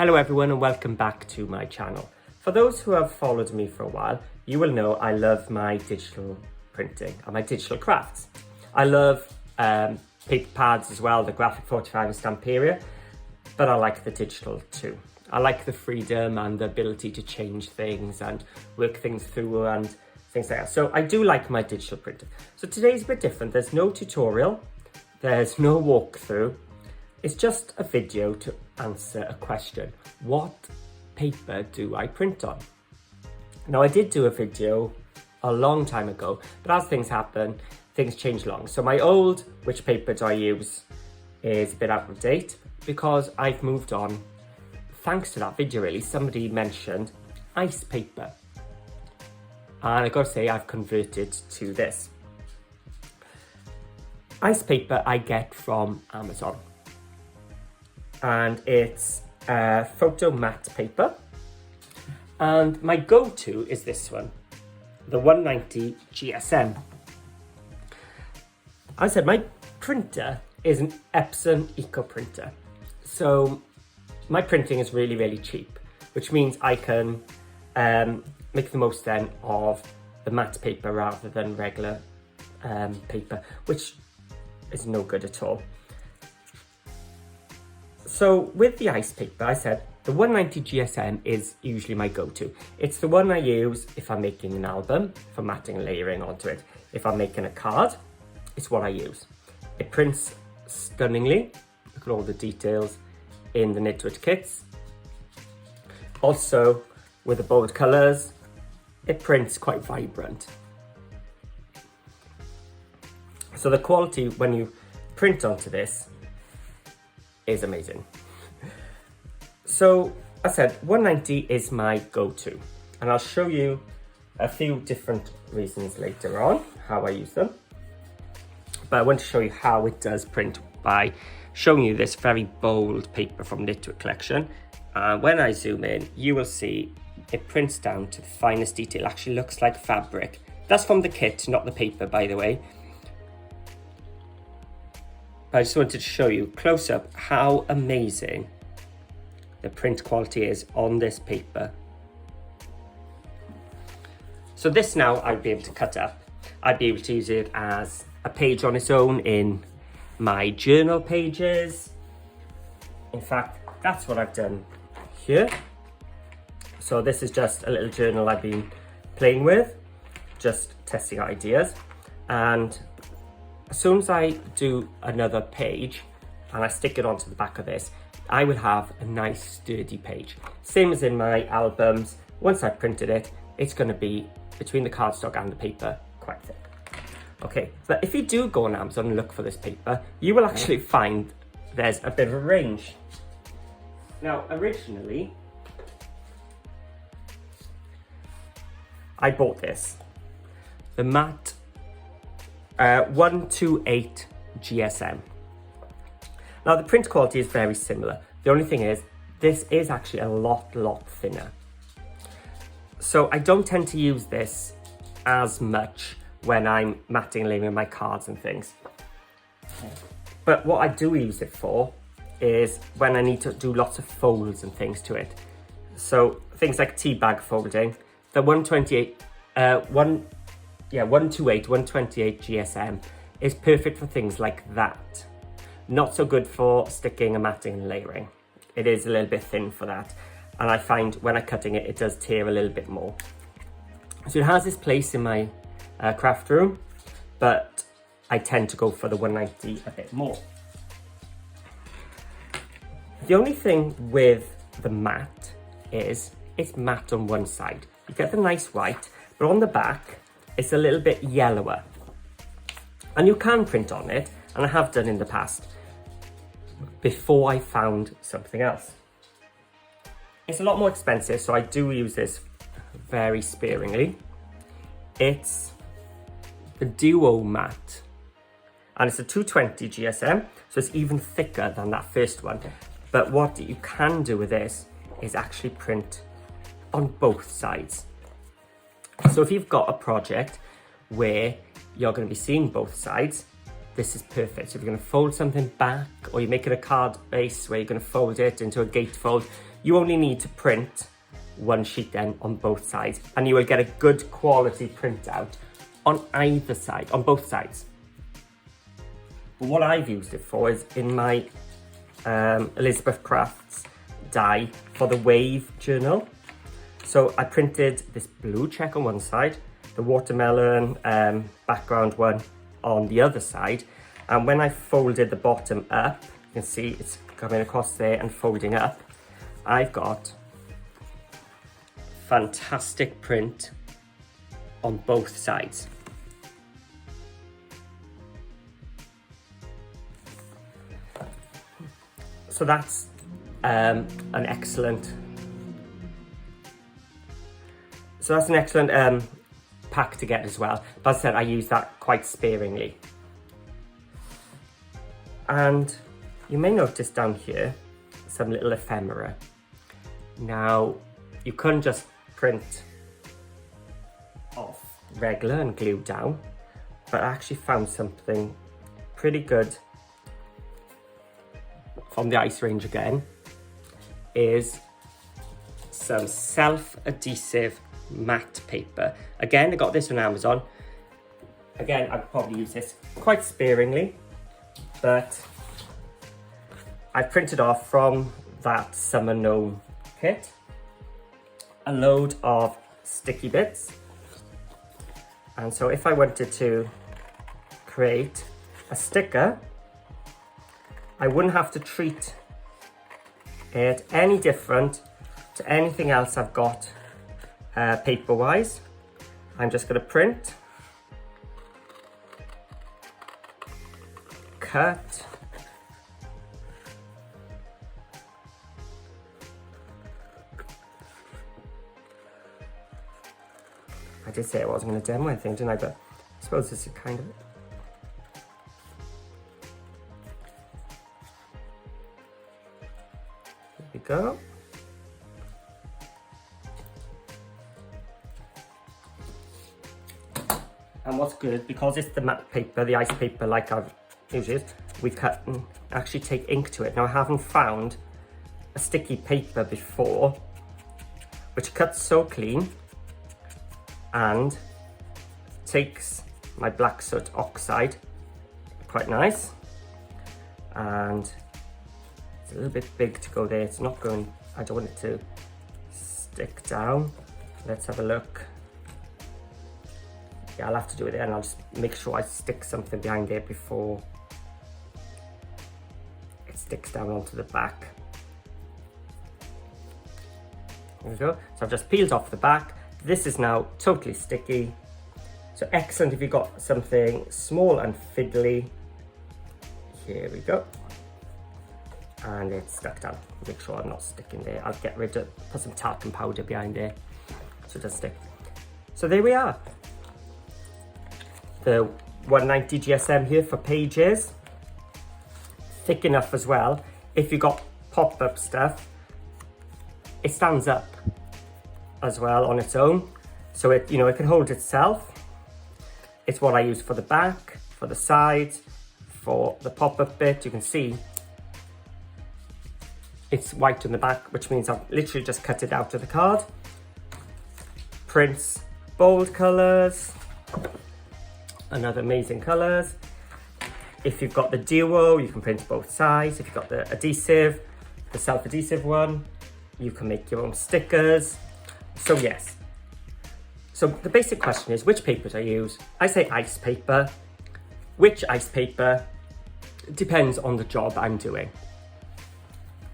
Hello everyone and welcome back to my channel. For those who have followed me for a while, you will know I love my digital printing and my digital crafts. I love paper pads as well, the Graphic 45 and Stamperia, but I like the digital too. I like the freedom and the ability to change things and work things through and things like that. So I do like my digital printer. So today's a bit different. There's no tutorial, there's no walkthrough. It's just a video to answer a question. What paper do I print on? Now I did do a video a long time ago, but as things happen, things change along. So my old which paper do I use is a bit out of date because I've moved on. Thanks to that video really, somebody mentioned ice paper. And I gotta say I've converted to this. Ice paper I get from Amazon. And it's photo matte paper. And my go-to is this one, the 190 GSM. I said my printer is an Epson Eco printer. So my printing is really, really cheap, which means I can make the most then of the matte paper rather than regular paper, which is no good at all. So with the ice paper, I said the 190 GSM is usually my go-to. It's the one I use if I'm making an album, for matting and layering onto it. If I'm making a card, it's what I use. It prints stunningly. Look at all the details in the Knitwit kits. Also, with the bold colours, it prints quite vibrant. So the quality when you print onto this is amazing. So I said 190 is my go-to, and I'll show you a few different reasons later on how I use them. But I want to show you how it does print by showing you this very bold paper from Knitwit collection. And when I zoom in, you will see it prints down to the finest detail. It actually looks like fabric. That's from the kit, not the paper, by the way. I just wanted to show you close up how amazing the print quality is on this paper. So this now I'd be able to cut up. I'd be able to use it as a page on its own in my journal pages. In fact, that's what I've done here. So this is just a little journal I've been playing with, just testing out ideas. And as soon as I do another page and I stick it onto the back of this, I will have a nice sturdy page. Same as in my albums, once I've printed it, it's gonna be between the cardstock and the paper quite thick. Okay, so if you do go on Amazon and look for this paper, you will actually find there's a bit of a range. Now, originally, I bought this, the matte 128 GSM. Now the print quality is very similar. The only thing is, this is actually a lot thinner. So I don't tend to use this as much when I'm matting and layering my cards and things. But what I do use it for is when I need to do lots of folds and things to it. So things like tea bag folding, the 128 128 GSM is perfect for things like that. Not so good for sticking and matting and layering. It is a little bit thin for that. And I find when I'm cutting it, it does tear a little bit more. So it has this place in my craft room, but I tend to go for the 190 a bit more. The only thing with the matte is it's matte on one side. You get the nice white, but on the back, it's a little bit yellower. And you can print on it, and I have done in the past, before I found something else. It's a lot more expensive, so I do use this very sparingly. It's the Duo Matte, and it's a 220 GSM, so it's even thicker than that first one. But what you can do with this is actually print on both sides. So if you've got a project where you're going to be seeing both sides, this is perfect. So if you're going to fold something back, or you're making a card base where you're going to fold it into a gatefold, You only need to print one sheet then on both sides, and you will get a good quality printout on either side, on both sides. But what I've used it for is in my Elizabeth Crafts die for the Wave journal. So I printed this blue check on one side, the watermelon background one on the other side, and when I folded the bottom up, you can see it's coming across there and folding up, I've got fantastic print on both sides. So that's an excellent pack to get as well. But as I said, I use that quite sparingly. And you may notice down here some little ephemera. Now, you couldn't just print off regular and glue down, but I actually found something pretty good from the ice range again, is some self-adhesive matte paper. Again, I got this on Amazon. Again, I'd probably use this quite sparingly, but I printed off from that Summer Gnome kit a load of sticky bits. And so if I wanted to create a sticker, I wouldn't have to treat it any different to anything else I've got paper-wise. I'm just going to print, cut, I did say I wasn't going to demo anything, didn't I? But I suppose this is kind of it. There we go. And what's good, because it's the matte paper, the ice paper like I've used, we cut and actually take ink to it. Now I haven't found a sticky paper before which cuts so clean and takes my black soot oxide quite nice, and it's a little bit big to go there. It's not going, I don't want it to stick down. Let's have a look. Yeah, I'll have to do it there, and I'll just make sure I stick something behind there before it sticks down onto the back. There we go. So I've just peeled off the back. This is now totally sticky. So excellent if you've got something small and fiddly. Here we go. And it's stuck down. Make sure I'm not sticking there. I'll get rid of, put some talcum powder behind there so it doesn't stick. So there we are. The 190 GSM here for pages. Thick enough as well. If you've got pop-up stuff, it stands up as well on its own. So it, you know, it can hold itself. It's what I use for the back, for the sides, for the pop-up bit. You can see it's white on the back, which means I've literally just cut it out of the card. Prints bold colors, another amazing colors. If you've got the duo, you can print both sides. If you've got the adhesive, the self-adhesive one, you can make your own stickers. So yes. So the basic question is, which paper do I use? I say ice paper. Which ice paper? Depends on the job I'm doing.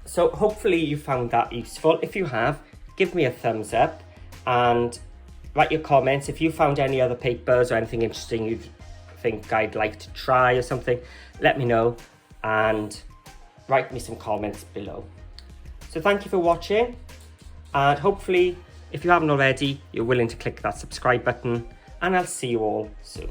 So hopefully you found that useful. If you have, give me a thumbs up and write your comments. If you found any other papers or anything interesting you think I'd like to try or something, let me know and write me some comments below. So thank you for watching, and hopefully if you haven't already, you're willing to click that subscribe button, and I'll see you all soon.